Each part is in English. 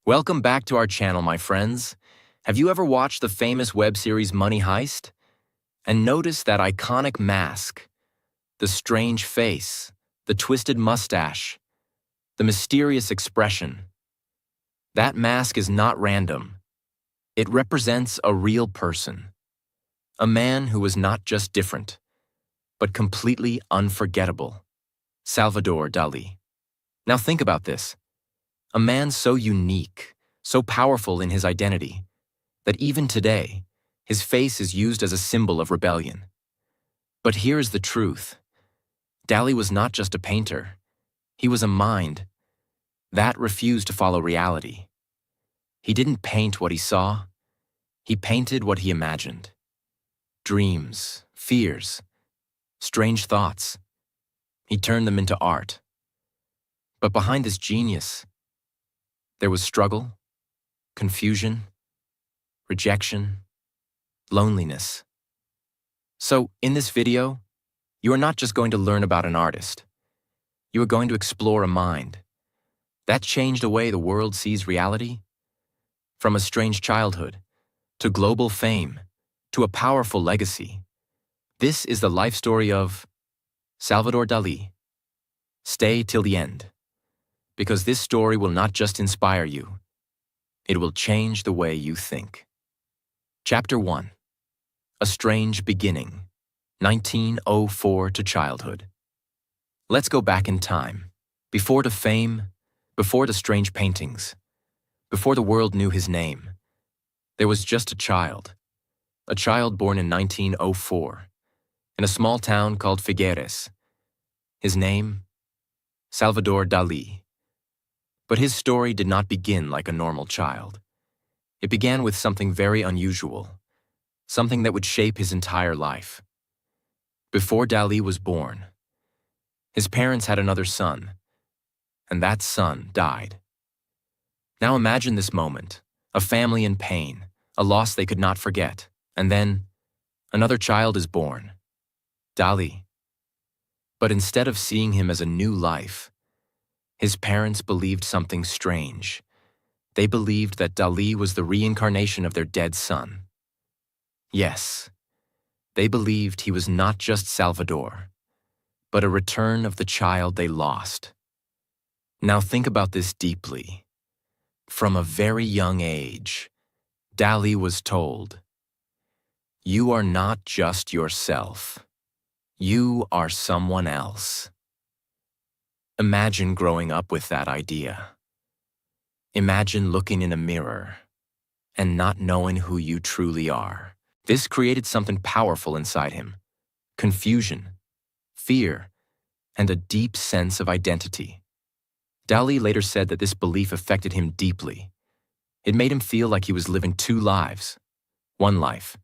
Welcome back to our channel, my friends. Have you ever watched the famous web series Money Heist? And noticed that iconic mask, the strange face, the twisted mustache, the mysterious expression? That mask is not random. It represents a real person. A man who was not just different, but completely unforgettable. Salvador Dalí. Now think about this. A man so unique, so powerful in his identity, that even today, his face is used as a symbol of rebellion. But here's the truth. Dalí was not just a painter. He was a mind that refused to follow reality. He didn't paint what he saw. He painted what he imagined. Dreams, fears, strange thoughts. He turned them into art. But behind this genius, there was struggle, confusion, rejection, loneliness. So, in this video, you are not just going to learn about an artist. You are going to explore a mind that changed the way the world sees reality. From a strange childhood, to global fame, to a powerful legacy. This is the life story of Salvador Dalí. Stay till the end, because this story will not just inspire you, it will change the way you think. Chapter 1. A Strange Beginning, 1904 to childhood. Let's go back in time, before the fame, before the strange paintings, before the world knew his name. There was just a child born in 1904, in a small town called Figueres. His name, Salvador Dalí. But his story did not begin like a normal child. It began with something very unusual, something that would shape his entire life. Before Dalí was born, his parents had another son, and that son died. Now imagine this moment, a family in pain, a loss they could not forget, and then another child is born, Dalí. But instead of seeing him as a new life, his parents believed something strange. They believed that Dalí was the reincarnation of their dead son. Yes, they believed he was not just Salvador, but a return of the child they lost. Now think about this deeply. From a very young age, Dalí was told, "You are not just yourself. You are someone else." Imagine growing up with that idea. Imagine looking in a mirror and not knowing who you truly are. This created something powerful inside him: confusion, fear, and a deep sense of identity. Dalí later said that this belief affected him deeply. It made him feel like he was living two lives: one life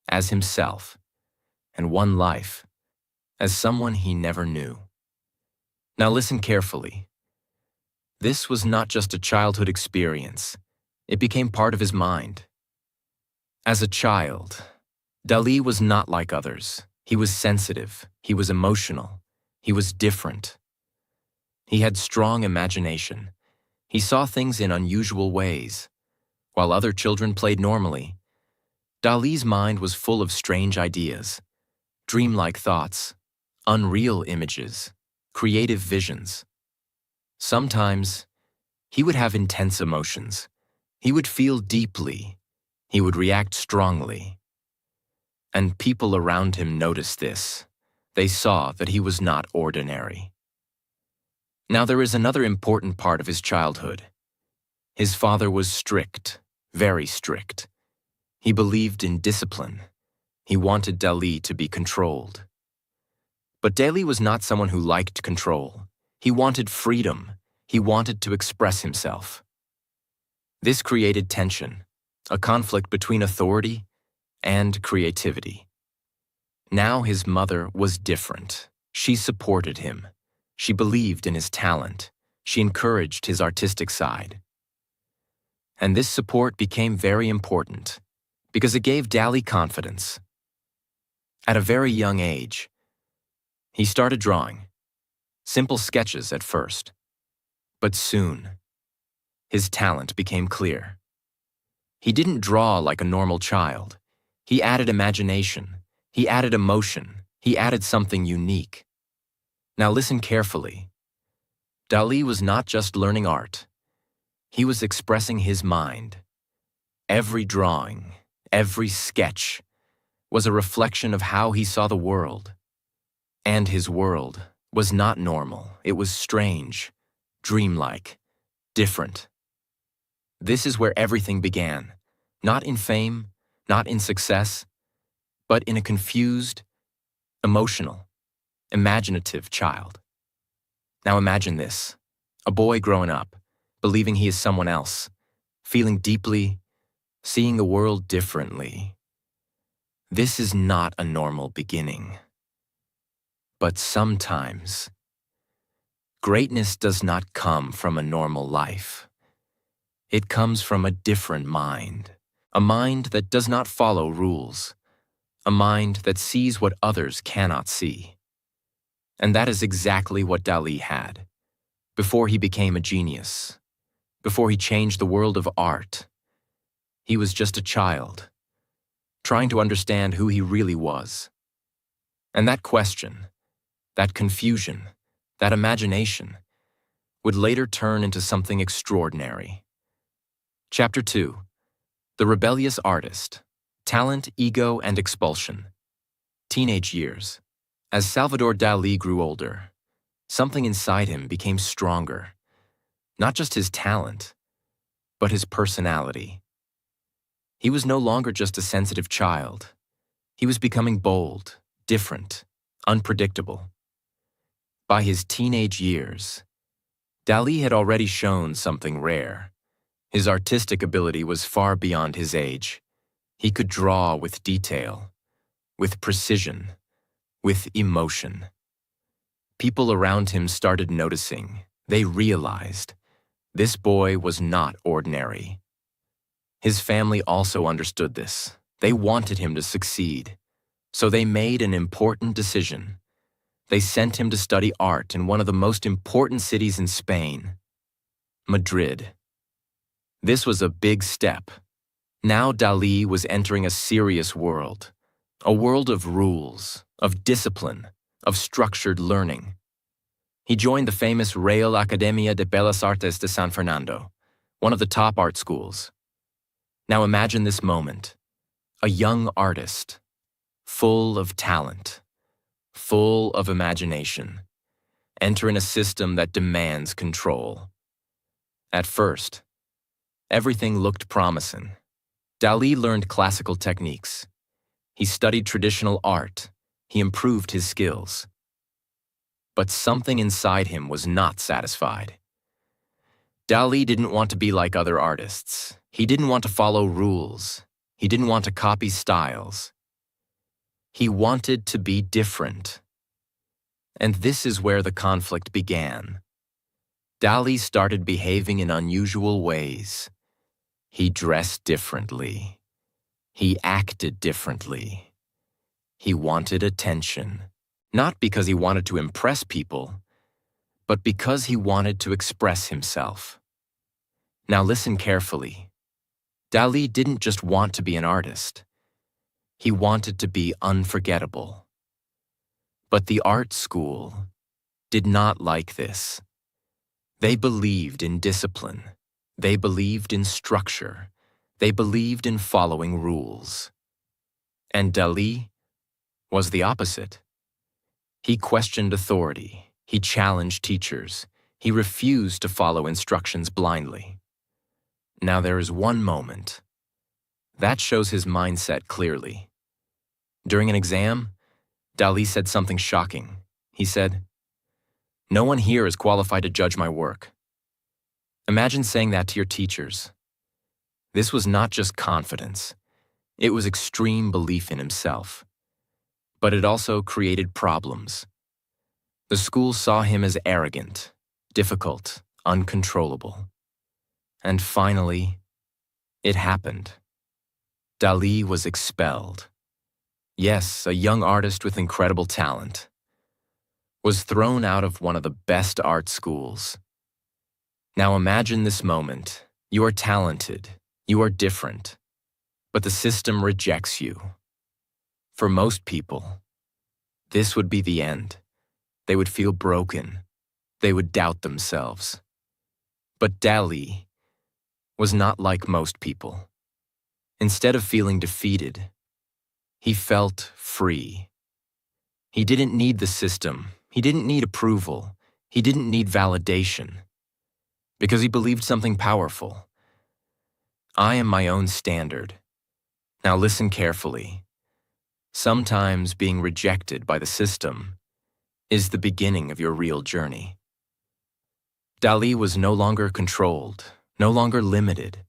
as himself, and one life as someone he never knew. Now listen carefully. This was not just a childhood experience. It became part of his mind. As a child, Dalí was not like others. He was sensitive. He was emotional. He was different. He had strong imagination. He saw things in unusual ways. While other children played normally, Dalí's mind was full of strange ideas, dreamlike thoughts, unreal images, creative visions. Sometimes, he would have intense emotions. He would feel deeply. He would react strongly. And people around him noticed this. They saw that he was not ordinary. Now there is another important part of his childhood. His father was strict, very strict. He believed in discipline. He wanted Dalí to be controlled. But Dalí was not someone who liked control. He wanted freedom. He wanted to express himself. This created tension, a conflict between authority and creativity. Now his mother was different. She supported him. She believed in his talent. She encouraged his artistic side. And this support became very important because it gave Dalí confidence. At a very young age, he started drawing, simple sketches at first. But soon, his talent became clear. He didn't draw like a normal child. He added imagination. He added emotion. He added something unique. Now listen carefully. Dalí was not just learning art. He was expressing his mind. Every drawing, every sketch was a reflection of how he saw the world. And his world was not normal. It was strange, dreamlike, different. This is where everything began, not in fame, not in success, but in a confused, emotional, imaginative child. Now imagine this, a boy growing up, believing he is someone else, feeling deeply, seeing the world differently. This is not a normal beginning. But sometimes, greatness does not come from a normal life. It comes from a different mind, a mind that does not follow rules, a mind that sees what others cannot see. And that is exactly what Dalí had, before he became a genius, before he changed the world of art. He was just a child, trying to understand who he really was. And that question, that confusion, that imagination, would later turn into something extraordinary. Chapter 2. The Rebellious Artist. Talent, Ego, and Expulsion. Teenage years. As Salvador Dalí grew older, something inside him became stronger. Not just his talent, but his personality. He was no longer just a sensitive child. He was becoming bold, different, unpredictable. By his teenage years, Dalí had already shown something rare. His artistic ability was far beyond his age. He could draw with detail, with precision, with emotion. People around him started noticing. They realized this boy was not ordinary. His family also understood this. They wanted him to succeed. So they made an important decision. They sent him to study art in one of the most important cities in Spain, Madrid. This was a big step. Now Dalí was entering a serious world, a world of rules, of discipline, of structured learning. He joined the famous Real Academia de Bellas Artes de San Fernando, one of the top art schools. Now imagine this moment, a young artist, full of talent, full of imagination, entering a system that demands control. At first, everything looked promising. Dalí learned classical techniques. He studied traditional art. He improved his skills. But something inside him was not satisfied. Dalí didn't want to be like other artists. He didn't want to follow rules. He didn't want to copy styles. He wanted to be different. And this is where the conflict began. Dalí started behaving in unusual ways. He dressed differently. He acted differently. He wanted attention, not because he wanted to impress people, but because he wanted to express himself. Now listen carefully. Dalí didn't just want to be an artist. He wanted to be unforgettable. But the art school did not like this. They believed in discipline. They believed in structure. They believed in following rules. And Dalí was the opposite. He questioned authority. He challenged teachers. He refused to follow instructions blindly. Now there is one moment that shows his mindset clearly. During an exam, Dalí said something shocking. He said, "No one here is qualified to judge my work." Imagine saying that to your teachers. This was not just confidence. It was extreme belief in himself. But it also created problems. The school saw him as arrogant, difficult, uncontrollable. And finally, it happened. Dalí was expelled. Yes, a young artist with incredible talent was thrown out of one of the best art schools. Now imagine this moment. You are talented. You are different. But the system rejects you. For most people, this would be the end. They would feel broken. They would doubt themselves. But Dalí was not like most people. Instead of feeling defeated, he felt free. He didn't need the system. He didn't need approval. He didn't need validation. Because he believed something powerful. I am my own standard. Now listen carefully. Sometimes being rejected by the system is the beginning of your real journey. Dalí was no longer controlled, no longer limited,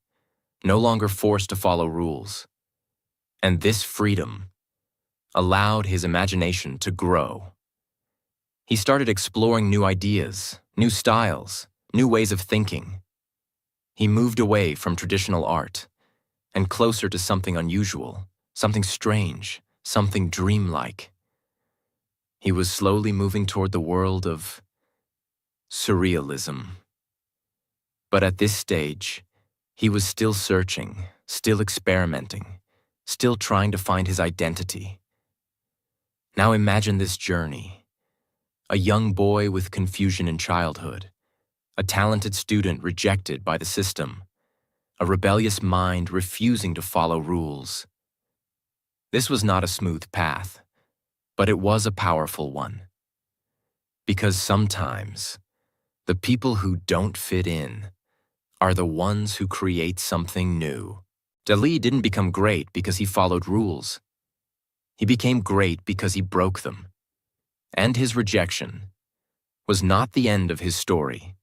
no longer forced to follow rules. And this freedom allowed his imagination to grow. He started exploring new ideas, new styles, new ways of thinking. He moved away from traditional art and closer to something unusual, something strange, something dreamlike. He was slowly moving toward the world of surrealism. But at this stage, he was still searching, still experimenting, still trying to find his identity. Now imagine this journey. A young boy with confusion in childhood, a talented student rejected by the system, a rebellious mind refusing to follow rules. This was not a smooth path, but it was a powerful one. Because sometimes, the people who don't fit in are the ones who create something new. Dalí didn't become great because he followed rules. He became great because he broke them. And his rejection was not the end of his story.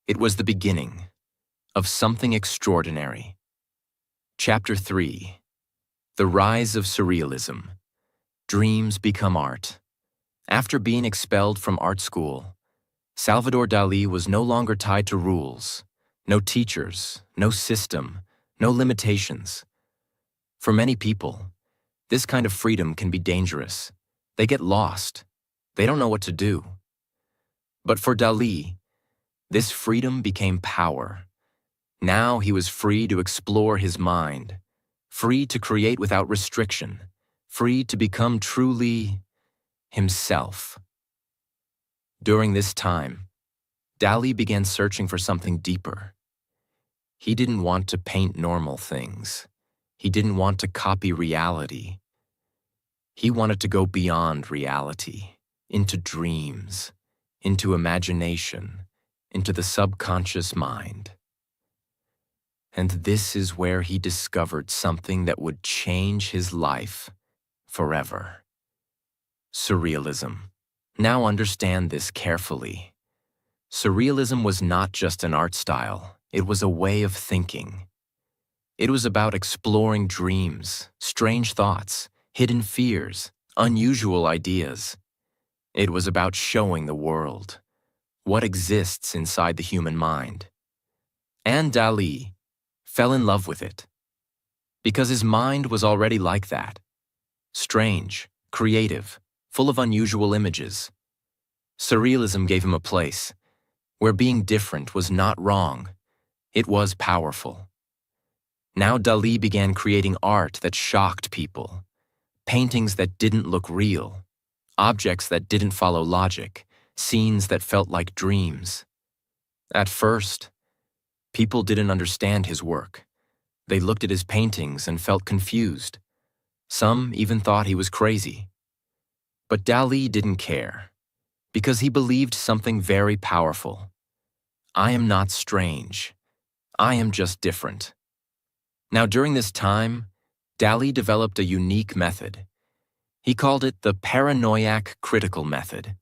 It was the beginning of something extraordinary. Chapter 3. The Rise of Surrealism. Dreams become art. After being expelled from art school, Salvador Dalí was no longer tied to rules, no teachers, no system, no limitations. For many people, this kind of freedom can be dangerous. They get lost. They don't know what to do. But for Dalí, this freedom became power. Now he was free to explore his mind, free to create without restriction, free to become truly himself. During this time, Dalí began searching for something deeper. He didn't want to paint normal things. He didn't want to copy reality. He wanted to go beyond reality, into dreams, into imagination, into the subconscious mind. And this is where he discovered something that would change his life forever. Surrealism. Now understand this carefully. Surrealism was not just an art style, it was a way of thinking. It was about exploring dreams, strange thoughts, hidden fears, unusual ideas. It was about showing the world what exists inside the human mind. And Dalí fell in love with it because his mind was already like that. Strange, creative, full of unusual images. Surrealism gave him a place where being different was not wrong. It was powerful. Now Dalí began creating art that shocked people, paintings that didn't look real, objects that didn't follow logic, scenes that felt like dreams. At first, people didn't understand his work. They looked at his paintings and felt confused. Some even thought he was crazy. But Dalí didn't care, because he believed something very powerful. I am not strange. I am just different. Now, during this time, Dalí developed a unique method. He called it the paranoiac critical method.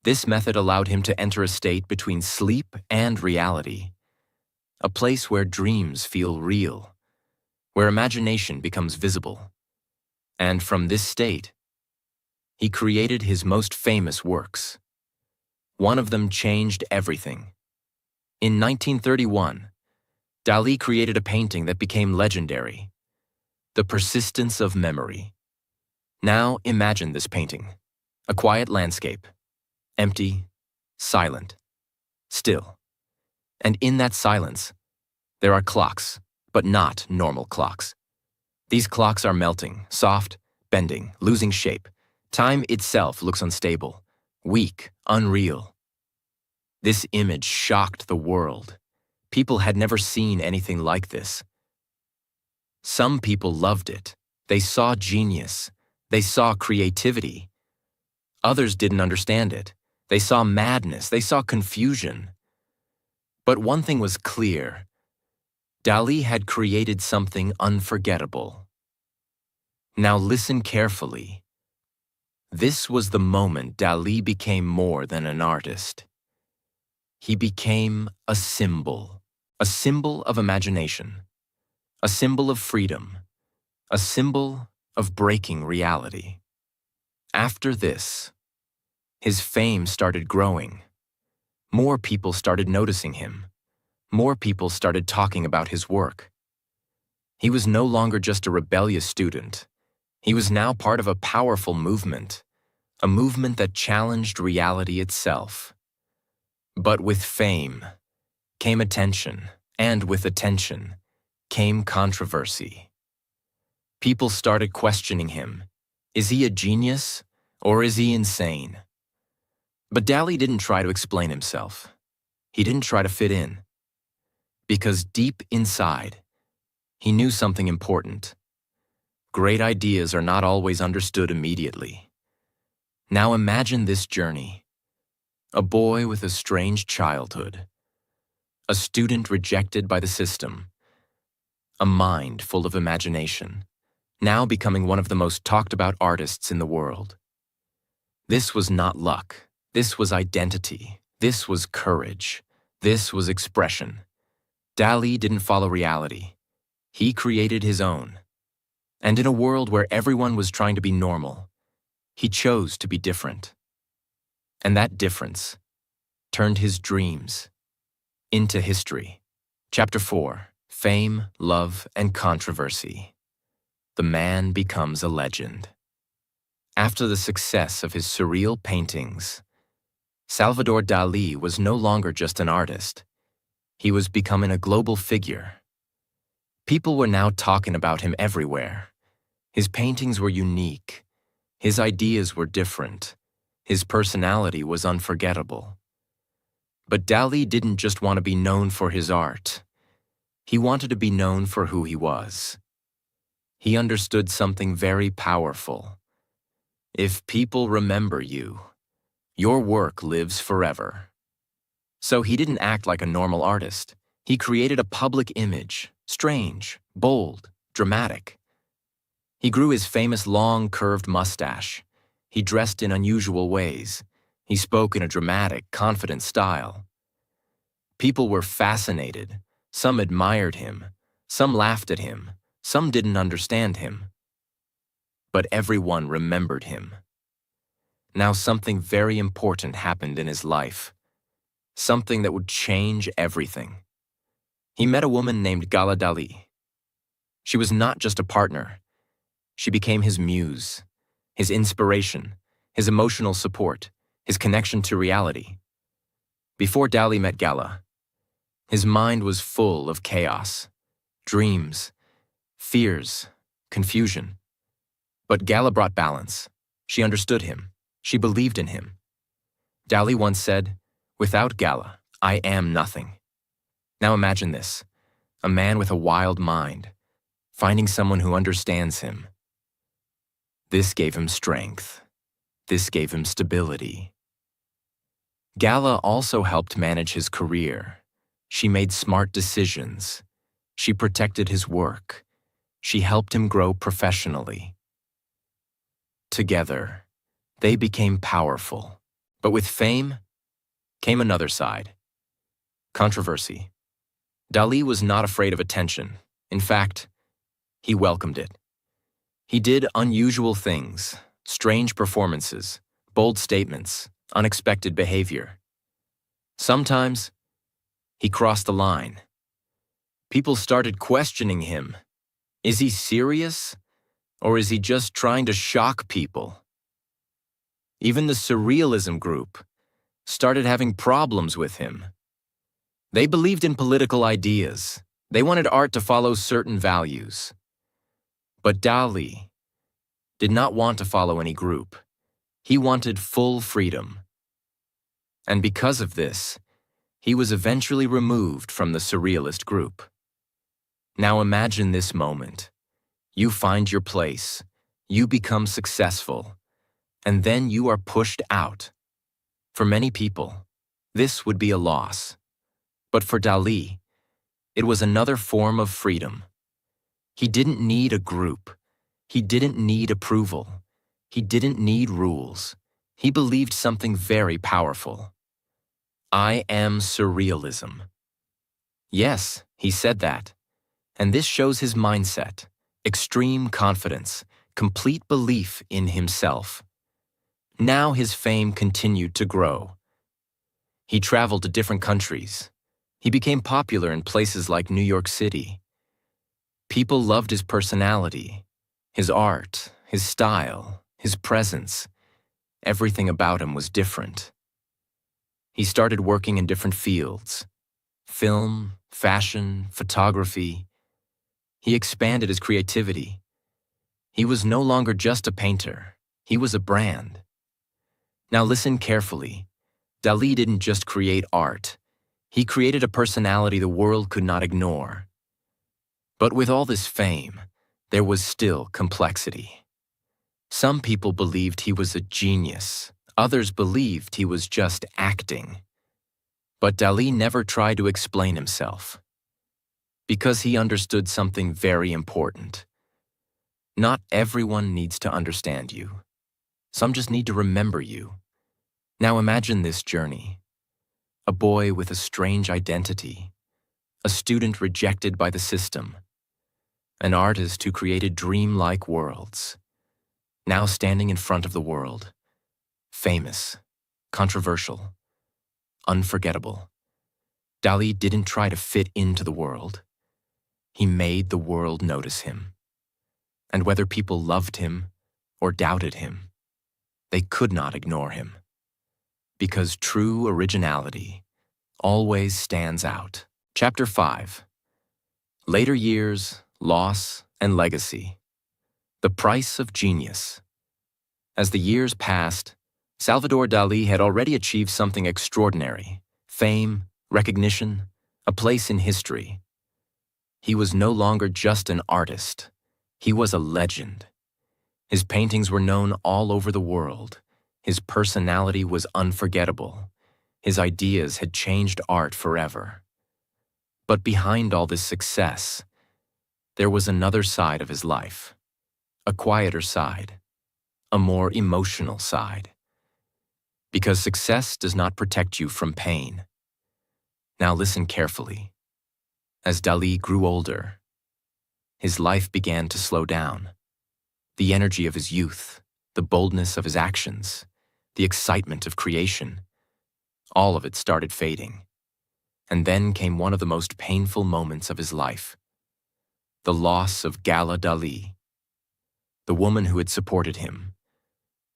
This method allowed him to enter a state between sleep and reality, a place where dreams feel real, where imagination becomes visible. And from this state, he created his most famous works. One of them changed everything. In 1931, Dalí created a painting that became legendary, The Persistence of Memory. Now imagine this painting, a quiet landscape, empty, silent, still. And in that silence, there are clocks, but not normal clocks. These clocks are melting, soft, bending, losing shape. Time itself looks unstable, weak, unreal. This image shocked the world. People had never seen anything like this. Some people loved it. They saw genius. They saw creativity. Others didn't understand it. They saw madness. They saw confusion. But one thing was clear. Dalí had created something unforgettable. Now listen carefully. This was the moment Dalí became more than an artist. He became a symbol of imagination, a symbol of freedom, a symbol of breaking reality. After this, his fame started growing. More people started noticing him. More people started talking about his work. He was no longer just a rebellious student. He was now part of a powerful movement, a movement that challenged reality itself. But with fame came attention, and with attention came controversy. People started questioning him. Is he a genius, or is he insane? But Dalí didn't try to explain himself. He didn't try to fit in. Because deep inside, he knew something important. Great ideas are not always understood immediately. Now imagine this journey. A boy with a strange childhood. A student rejected by the system. A mind full of imagination. Now becoming one of the most talked about artists in the world. This was not luck. This was identity. This was courage. This was expression. Dalí didn't follow reality. He created his own. And in a world where everyone was trying to be normal, he chose to be different. And that difference turned his dreams into history. Chapter 4: Fame, Love, and Controversy. The man becomes a legend. After the success of his surreal paintings, Salvador Dalí was no longer just an artist. He was becoming a global figure. People were now talking about him everywhere. His paintings were unique. His ideas were different. His personality was unforgettable. But Dalí didn't just want to be known for his art. He wanted to be known for who he was. He understood something very powerful. If people remember you, your work lives forever. So he didn't act like a normal artist. He created a public image, strange, bold, dramatic. He grew his famous long, curved mustache. He dressed in unusual ways. He spoke in a dramatic, confident style. People were fascinated. Some admired him. Some laughed at him. Some didn't understand him. But everyone remembered him. Now something very important happened in his life. Something that would change everything. He met a woman named Salvador Dalí. She was not just a partner. She became his muse, his inspiration, his emotional support, his connection to reality. Before Dalí met Gala, his mind was full of chaos, dreams, fears, confusion. But Gala brought balance. She understood him. She believed in him. Dalí once said, "Without Gala, I am nothing." Now imagine this, a man with a wild mind, finding someone who understands him. This gave him strength. This gave him stability. Gala also helped manage his career. She made smart decisions. She protected his work. She helped him grow professionally. Together, they became powerful. But with fame came another side. Controversy. Dalí was not afraid of attention. In fact, he welcomed it. He did unusual things, strange performances, bold statements, unexpected behavior. Sometimes, he crossed the line. People started questioning him. Is he serious? Or is he just trying to shock people? Even the surrealism group started having problems with him. They believed in political ideas. They wanted art to follow certain values. But Dalí did not want to follow any group. He wanted full freedom. And because of this, he was eventually removed from the Surrealist group. Now imagine this moment. You find your place, you become successful, and then you are pushed out. For many people, this would be a loss. But for Dalí, it was another form of freedom. He didn't need a group. He didn't need approval. He didn't need rules. He believed something very powerful. I am surrealism. Yes, he said that. And this shows his mindset, extreme confidence, complete belief in himself. Now his fame continued to grow. He traveled to different countries. He became popular in places like New York City. People loved his personality, his art, his style, his presence. Everything about him was different. He started working in different fields: film, fashion, photography. He expanded his creativity. He was no longer just a painter. He was a brand. Now listen carefully. Dalí didn't just create art. He created a personality the world could not ignore. But with all this fame, there was still complexity. Some people believed he was a genius. Others believed he was just acting. But Dalí never tried to explain himself, because he understood something very important. Not everyone needs to understand you. Some just need to remember you. Now imagine this journey. A boy with a strange identity, a student rejected by the system, an artist who created dream-like worlds, now standing in front of the world, famous, controversial, unforgettable. Dalí didn't try to fit into the world. He made the world notice him. And whether people loved him or doubted him, they could not ignore him. Because true originality always stands out. Chapter 5. Later years, loss, and legacy. The price of genius. As the years passed, Salvador Dalí had already achieved something extraordinary: fame, recognition, a place in history. He was no longer just an artist. He was a legend. His paintings were known all over the world. His personality was unforgettable. His ideas had changed art forever. But behind all this success, there was another side of his life. A quieter side. A more emotional side. Because success does not protect you from pain. Now listen carefully. As Dalí grew older, his life began to slow down. The energy of his youth, the boldness of his actions, the excitement of creation, all of it started fading. And then came one of the most painful moments of his life: the loss of Gala Dalí, the woman who had supported him,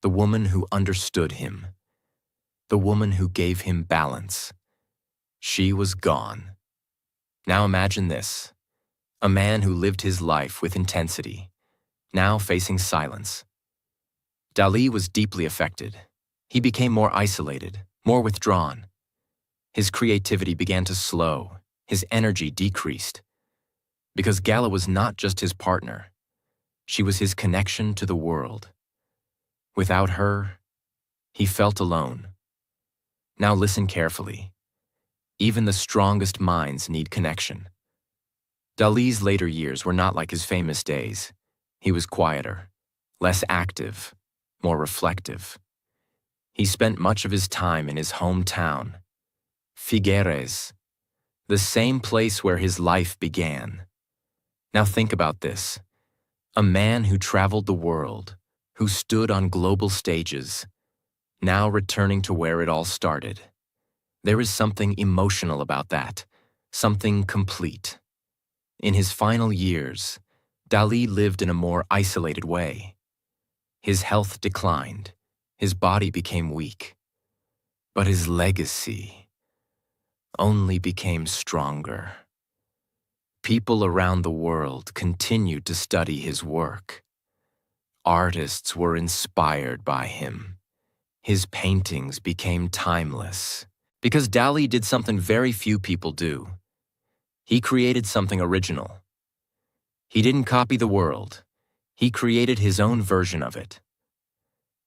the woman who understood him, the woman who gave him balance. She was gone. Now imagine this: a man who lived his life with intensity, now facing silence. Dalí was deeply affected. He became more isolated, more withdrawn. His creativity began to slow, his energy decreased. Because Gala was not just his partner, she was his connection to the world. Without her, he felt alone. Now listen carefully. Even the strongest minds need connection. Dalí's later years were not like his famous days. He was quieter, less active, more reflective. He spent much of his time in his hometown, Figueres, the same place where his life began. Now think about this: a man who traveled the world, who stood on global stages, now returning to where it all started. There is something emotional about that, something complete. In his final years, Dalí lived in a more isolated way. His health declined. His body became weak. But his legacy, only became stronger. People around the world continued to study his work. Artists were inspired by him. His paintings became timeless. Because Dalí did something very few people do. He created something original. He didn't copy the world. He created his own version of it.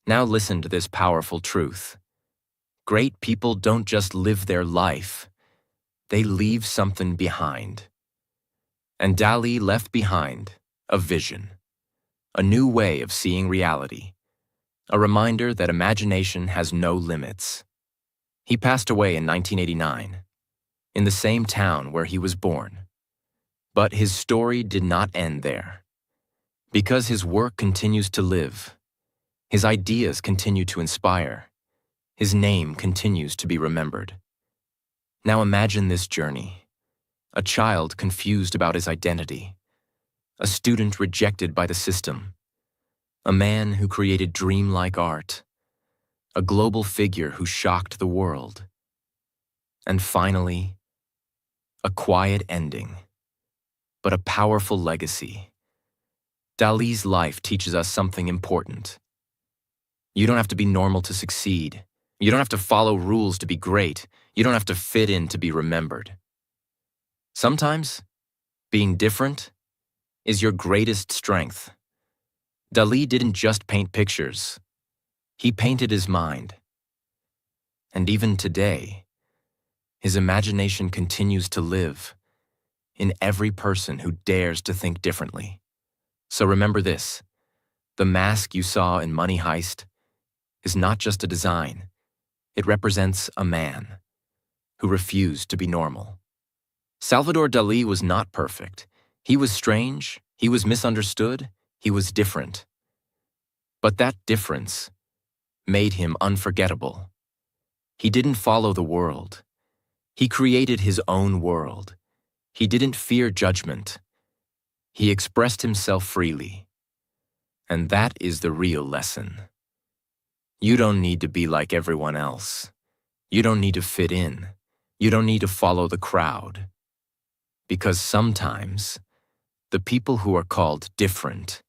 Now listen to this powerful truth. Great people don't just live their life. They leave something behind. And Dalí left behind a vision, a new way of seeing reality, a reminder that imagination has no limits. He passed away in 1989, in the same town where he was born. But his story did not end there. Because his work continues to live, his ideas continue to inspire, his name continues to be remembered. Now imagine this journey. A child confused about his identity, a student rejected by the system, a man who created dreamlike art, a global figure who shocked the world, and finally, a quiet ending, but a powerful legacy. Dalí's life teaches us something important. You don't have to be normal to succeed. You don't have to follow rules to be great. You don't have to fit in to be remembered. Sometimes, being different is your greatest strength. Dalí didn't just paint pictures. He painted his mind. And even today, his imagination continues to live in every person who dares to think differently. So remember this, the mask you saw in Money Heist is not just a design. It represents a man who refused to be normal. Salvador Dalí was not perfect. He was strange, he was misunderstood, he was different. But that difference made him unforgettable. He didn't follow the world. He created his own world. He didn't fear judgment. He expressed himself freely. And that is the real lesson. You don't need to be like everyone else. You don't need to fit in. You don't need to follow the crowd. Because sometimes, the people who are called different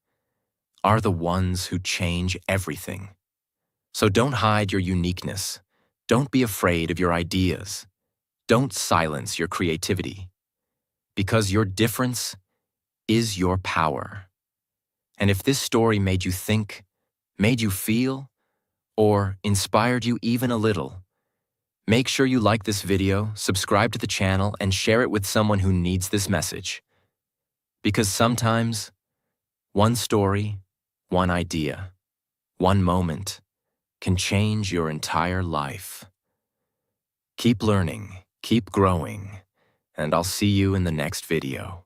are the ones who change everything. So don't hide your uniqueness. Don't be afraid of your ideas. Don't silence your creativity. Because your difference is your power. And if this story made you think, made you feel, or inspired you even a little, make sure you like this video, subscribe to the channel, and share it with someone who needs this message. Because sometimes, one story, one idea, one moment can change your entire life. Keep learning, keep growing, and I'll see you in the next video.